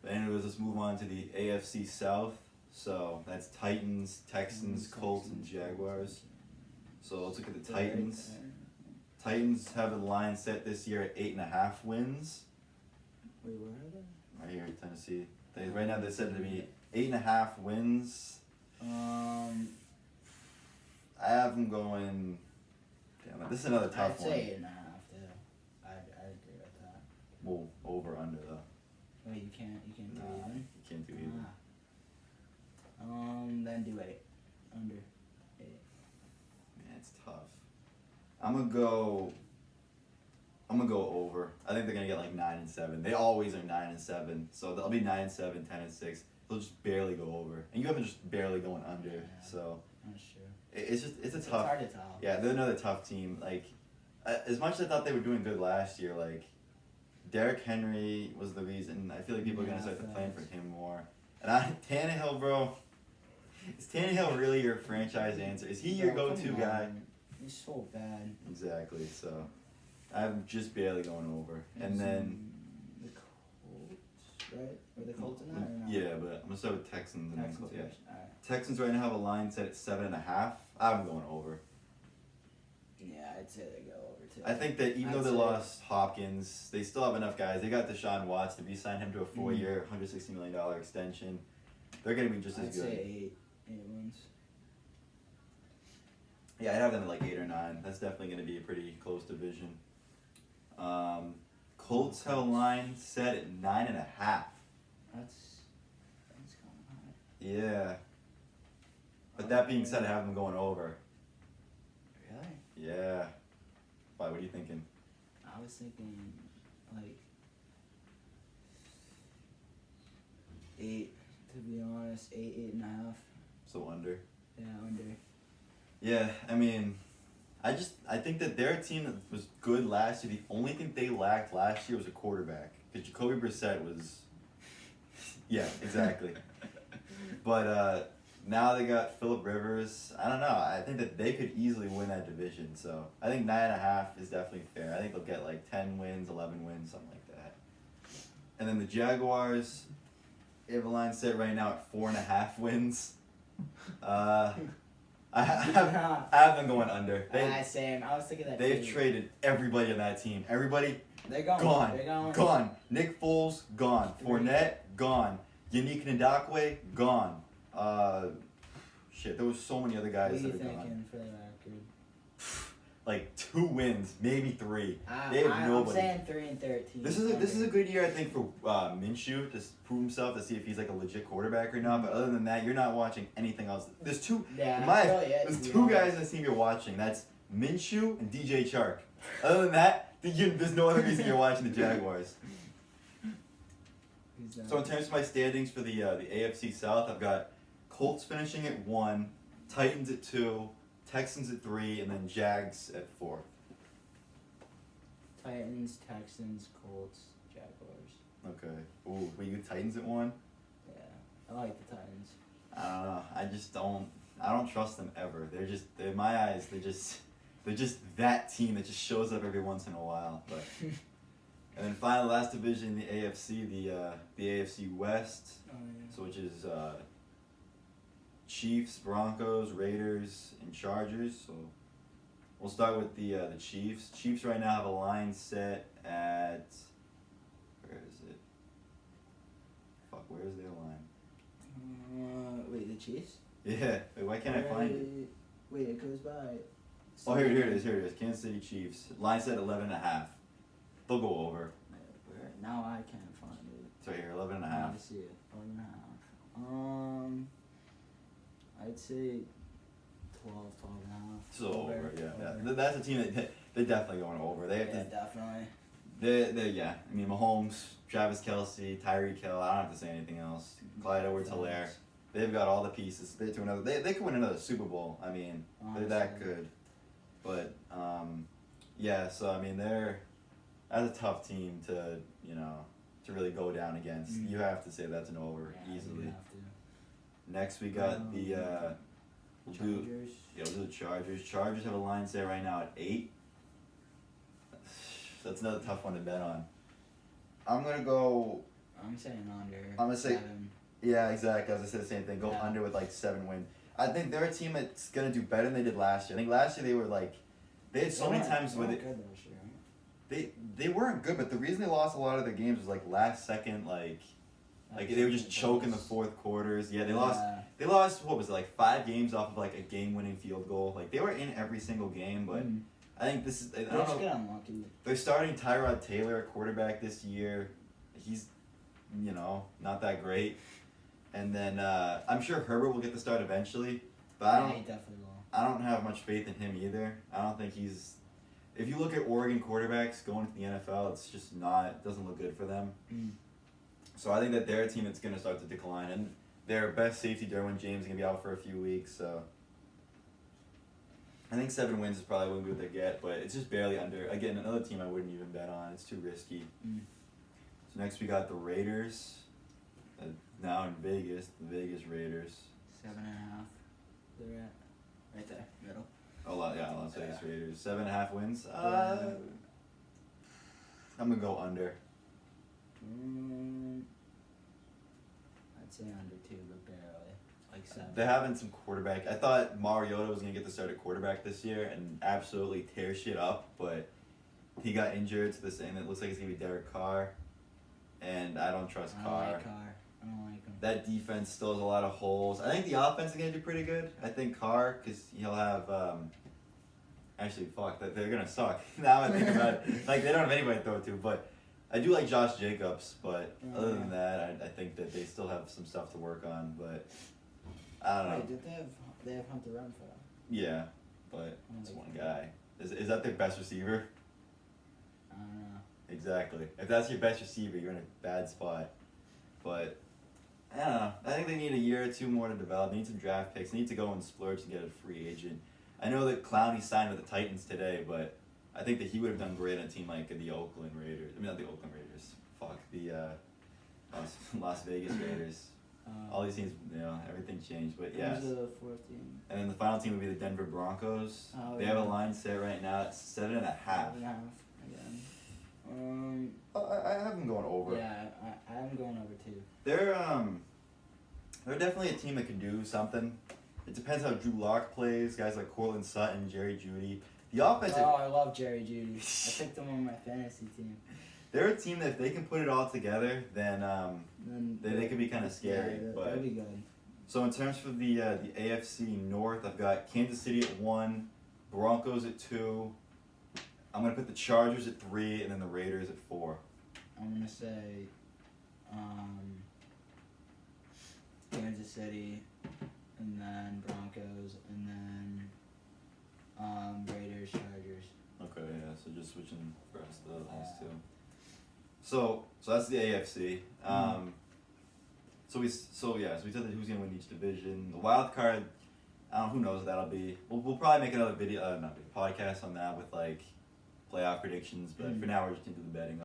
Anyways, let's move on to the AFC South. So that's Titans, Texans, Colts, and Jaguars. So let's look at the Titans. Titans have a line set this year at 8.5 wins. Wait, where are they? Right here in Tennessee. Right now they said to be 8.5 wins. I have them going. Damn it, this is another tough I'd one. say 8.5. Yeah, I'd agree with that. Well, over under though. Wait, you can't do Nah, even. you can't do either. Then do 8. Under 8. Man, it's tough. I'm gonna go over. I think they're gonna get like 9-7. They always are 9-7, so they'll be 9-7, 10-6. They'll just barely go over, and you have them just barely going under. Yeah. So That's true. it's a It's tough. hard to tell. Yeah, they're another tough team. Like, as much as I thought they were doing good last year, like, Derrick Henry was the reason. I feel like people are gonna start to plan for him more. And Tannehill, bro. Is Tannehill really your franchise answer? Is he your Bro, go-to come guy? on. He's so bad. Exactly. So, I'm just barely going over. And then The Colts, right? Are the Colts in that or not? yeah, but I'm gonna start with Texans and then Texans yeah. first. Alright. Texans right now have a line set at 7.5. I'm going over. Yeah, I'd say they go over too. I think that even though I'd they say- lost Hopkins, they still have enough guys. They got Deshaun Watson. If you sign him to a 4-year, $160 million extension, they're gonna be just I'd as good. say 8 wins. Yeah, I'd have them at like 8 or 9. That's definitely going to be a pretty close division. Colts have a line set at 9.5. That's kind of high. Yeah. But that being said, I have them going over. Really? Yeah. Why? What are you thinking? I was thinking like 8. To be honest, 8.5. So under. Yeah, under. Yeah, I mean, I think that their team that was good last year. The only thing they lacked last year was a quarterback. Because Jacoby Brissett was. Yeah, exactly. But now they got Phillip Rivers. I don't know. I think that they could easily win that division. So I think 9.5 is definitely fair. I think they'll get like 10 wins, 11 wins, something like that. And then the Jaguars, they have a line set right now at 4.5 wins. I have them going under. Same. I was thinking that They've too. traded everybody on that team. Everybody They're going. gone. They're going. Gone. Nick Foles, gone. Fournette, gone. Yannick Ngakoue, gone. Shit, there was so many other What guys are you that are thinking gone. for the record? Like 2 wins, maybe 3. I'm They have nobody. saying 3-13. This is a good year, I think, for Minshew to prove himself, to see if he's like a legit quarterback or not. But other than that, you're not watching anything else. There's two. Yeah, There's 2 guys in this team you're watching. That's Minshew and DJ Chark. Other than that, there's no other reason you're watching the Jaguars. So in terms of my standings for the AFC South, I've got Colts finishing at 1, Titans at 2, Texans at 3, and then Jags at 4. Titans, Texans, Colts, Jaguars. Okay. Ooh, were you Titans at 1? Yeah, I like the Titans. I don't know. I don't trust them ever. They're in my eyes. They're just that team that just shows up every once in a while. But and then finally, last division, the AFC, the AFC West. Oh, yeah. So which is Chiefs, Broncos, Raiders, and Chargers. So we'll start with the Chiefs. Chiefs right now have a line set at, where is it? Fuck, where is their line? Wait, the Chiefs? Yeah, wait, why can't I find it? Wait, it goes by. Oh, here it is. Kansas City Chiefs. Line set 11.5. They'll go over. Where? Now I can't find it. It's right here, I 11.5. want to see it. 11.5. I'd say 12.5. So over, yeah. That's a team that they're definitely going over. They have Yeah, to. definitely. Yeah. I mean, Mahomes, Travis Kelce, Tyreek Hill. I don't have to say anything else. Clyde Edwards-Helaire. They've got all the pieces. They could win another Super Bowl. I mean, they're that Honestly. good. But yeah. So I mean, that's a tough team to really go down against. Mm. You have to say that's an over Yeah, easily. you have to. Next, we got the Chargers. we'll do the Chargers. Chargers have a line set right now at 8. That's another tough one to bet on. I'm gonna go. I'm saying under. I'm gonna say- 7. Yeah, exactly. I was gonna say the same thing. Go Yeah. under with like 7 wins. I think they're a team that's gonna do better than they did last year. I think last year they were like, they had so many times where where they. Good last year, right? they weren't good, but the reason they lost a lot of their games was like last second, like they would just choke in the fourth quarters. Yeah, they lost. They lost, what was it, like 5 games off of like a game-winning field goal. Like they were in every single game, but I think this is. I They don't just know. get unlucky. They're starting Tyrod Taylor at quarterback this year. He's, not that great. And then I'm sure Herbert will get the start eventually, but Yeah, he definitely will. I don't have much faith in him either. I don't think he's. If you look at Oregon quarterbacks going to the NFL, it's just not. Doesn't look good for them. So I think that they're a team that's going to start to decline, and their best safety, Derwin James, is going to be out for a few weeks. So I think 7 wins is probably what they get, but it's just barely under. Again, another team I wouldn't even bet on. It's too risky. So next we got the Raiders. Now in Vegas, the Vegas Raiders. 7.5. They're at right there, middle. Las Vegas Raiders. 7.5 wins. Yeah. I'm gonna go under. I'd say under 2, but barely. Like 7. They're having some quarterback. I thought Mariota was gonna get the start at quarterback this year and absolutely tear shit up, but he got injured to this, and it looks like it's gonna be Derek Carr, and I don't trust I don't Carr. like Carr. I don't like him. That defense still has a lot of holes. I think the offense is gonna do pretty good. I think Carr, because he'll have. Actually, fuck, they're gonna suck. Now I think about it, like they don't have anybody to throw to. But I do like Josh Jacobs. But other than that, I think that they still have some stuff to work on. But I don't know. Wait, did they have Hunter Renfrow? Yeah, but it's one guy. Is that their best receiver? I don't know. Exactly. If that's your best receiver, you're in a bad spot. But I don't know. I think they need a year or 2 more to develop. They need some draft picks. They need to go and splurge and get a free agent. I know that Clowney signed with the Titans today, but I think that he would have done great on a team like the Oakland Raiders. I mean, not the Oakland Raiders. Fuck, the Las Vegas Raiders. All these teams, everything changed. But yes. Who's the 4th team? And then the final team would be the Denver Broncos. Oh, They have a line set right now at 7.5. 7.5 again. I have them going over. Yeah, I'm going over 2. They're definitely a team that can do something. It depends how Drew Lock plays. Guys like Cortland Sutton, Jerry Jeudy. The offensive. Oh, I love Jerry Jeudy. I picked him on my fantasy team. They're a team that if they can put it all together, then they could be kind of scary. Yeah, but that'd be good. so in terms for the AFC North, I've got Kansas City at 1, Broncos at 2. I'm gonna put the Chargers at 3, and then the Raiders at 4. I'm gonna say Kansas City, and then Broncos, and then Raiders, Chargers. Okay, yeah. So just switching for us the last 2. So that's the AFC. So we said that who's gonna win each division. The wild card, who knows what that'll be. We'll probably make another podcast on that with like playoff predictions. But for now, we're just into the betting.